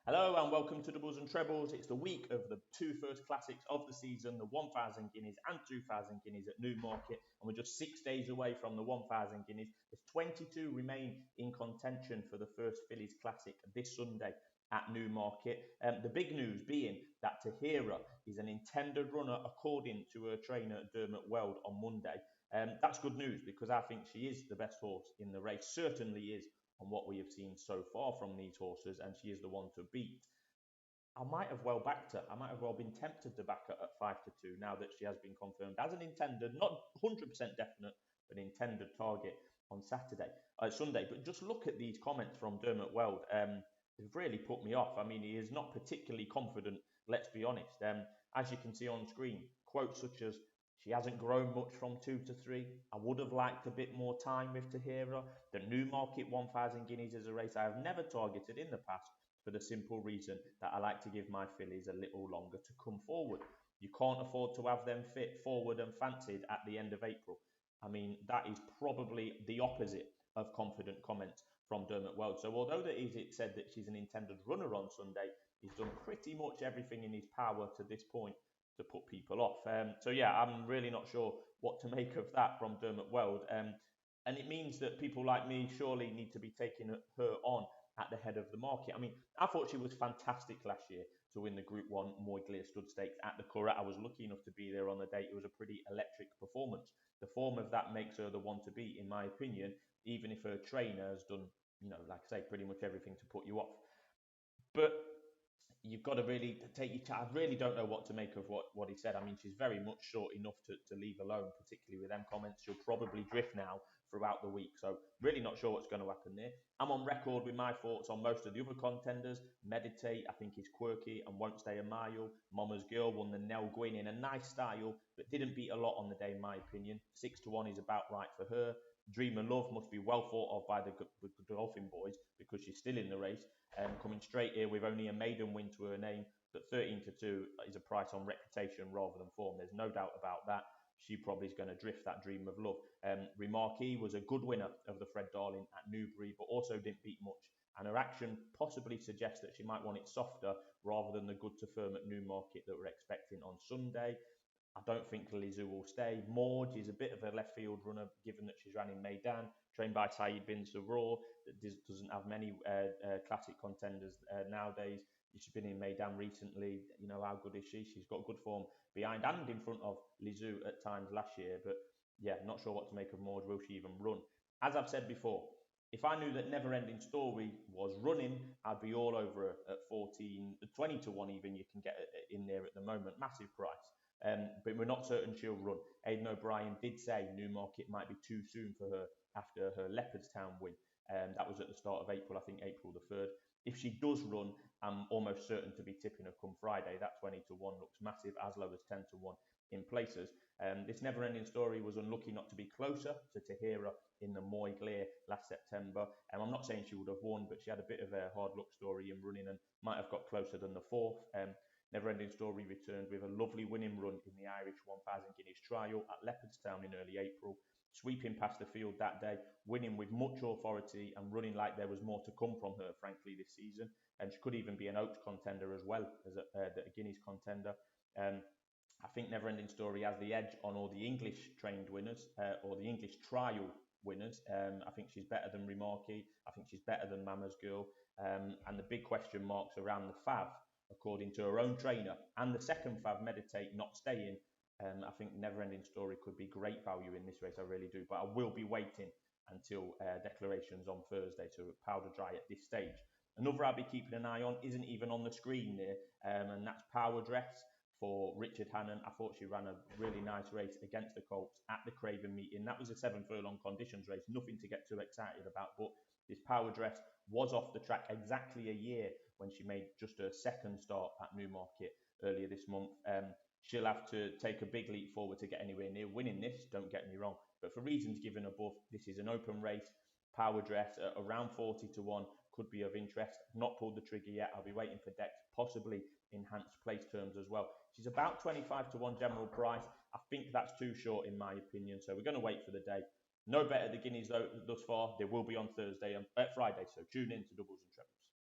Hello and welcome to Doubles and Trebles. It's the week of the two first classics of the season, the 1,000 guineas and 2,000 guineas at Newmarket, and we're just 6 days away from the 1,000 guineas. There's 22 remain in contention for the first Fillies Classic this Sunday at Newmarket. The big news being that Tahira is an intended runner according to her trainer Dermot Weld on Monday. That's good news because I think she is the best horse in the race, certainly is on what we have seen so far from these horses, and she is the one to beat. I might have well backed her. I might have well been tempted to back her at 5-2 now that she has been confirmed as an intended, not 100% definite, but intended target on Sunday. But just look at these comments from Dermot Weld. They've really put me off. I mean, he is not particularly confident, let's be honest. As you can see on screen, quotes such as, "She hasn't grown much from 2 to 3. I would have liked a bit more time with Tahira. The Newmarket 1,000 guineas is a race I have never targeted in the past for the simple reason that I like to give my fillies a little longer to come forward. You can't afford to have them fit, forward and fancied at the end of April." I mean, that is probably the opposite of confident comments from Dermot Weld. So although it said that she's an intended runner on Sunday, he's done pretty much everything in his power to this point to put people off. So yeah, I'm really not sure what to make of that from Dermot Weld. And it means that people like me surely need to be taking her on at the head of the market. I mean, I thought she was fantastic last year to win the Group 1 Moyglare Stud Stakes at the Curragh. I was lucky enough to be there on the day. It was a pretty electric performance. The form of that makes her the one to beat, in my opinion, even if her trainer has done, like I say, pretty much everything to put you off. But you've got to really take your time. I really don't know what to make of what he said. I mean, she's very much short enough to leave alone, particularly with them comments. She'll probably drift now throughout the week. So really not sure what's going to happen there. I'm on record with my thoughts on most of the other contenders. Meditate, I think, is quirky and won't stay a mile. Mama's Girl won the Nell Gwyn in a nice style, but didn't beat a lot on the day, in my opinion. 6-1 is about right for her. Dream of Love must be well thought of by the Dolphin boys because she's still in the race. Coming straight here with only a maiden win to her name, but 13-2 is a price on reputation rather than form. There's no doubt about that. She probably is going to drift that Dream of Love. Remarquee was a good winner of the Fred Darling at Newbury, but also didn't beat much. And her action possibly suggests that she might want it softer rather than the good to firm at Newmarket that we're expecting on Sunday. I don't think Lizou will stay. Morge is a bit of a left field runner, given that she's ran in Meydan, trained by Saeed bin Saror, that doesn't have many classic contenders nowadays. She's been in Meydan recently. You know, how good is she? She's got good form behind and in front of Lizou at times last year. But yeah, not sure what to make of Morge. Will she even run? As I've said before, if I knew that Never Ending Story was running, I'd be all over her at 20-1 even. You can get it in there at the moment. Massive price. But we're not certain she'll run. Aidan O'Brien did say Newmarket might be too soon for her after her Leopardstown win. That was at the start of April, I think April the 3rd. If she does run, I'm almost certain to be tipping her come Friday. That 20-1 looks massive, as low as 10-1 in places. This Never Ending Story was unlucky not to be closer to Tahira in the Moyglare last September. I'm not saying she would have won, but she had a bit of a hard luck story in running and might have got closer than the 4th. Never Ending Story returned with a lovely winning run in the Irish 1,000 guineas trial at Leopardstown in early April, sweeping past the field that day, winning with much authority and running like there was more to come from her, frankly, this season. And she could even be an Oaks contender as well as a Guineas contender. I think Never Ending Story has the edge on all the English trained winners or the English trial winners. I think she's better than Remarquee. I think she's better than Mama's Girl. And the big question marks around the Fav, according to her own trainer, and the second Fav, Meditate, not staying. I think Never Ending Story could be great value in this race, I really do. But I will be waiting until declarations on Thursday to powder dry at this stage. Another I'll be keeping an eye on isn't even on the screen there, and that's Power Dress for Richard Hannon. I thought she ran a really nice race against the Colts at the Craven meeting. That was a 7 furlong conditions race, nothing to get too excited about, but this Power Dress was off the track exactly a year when she made just her second start at Newmarket earlier this month. She'll have to take a big leap forward to get anywhere near winning this, don't get me wrong. But for reasons given above, this is an open race. Power Dress at around 40-1 could be of interest. Not pulled the trigger yet. I'll be waiting for Decs, possibly enhanced place terms as well. She's about 25-1 general price. I think that's too short in my opinion. So we're going to wait for the day. No better the Guineas though thus far. They will be on Friday. So tune in to Doubles and Trebles.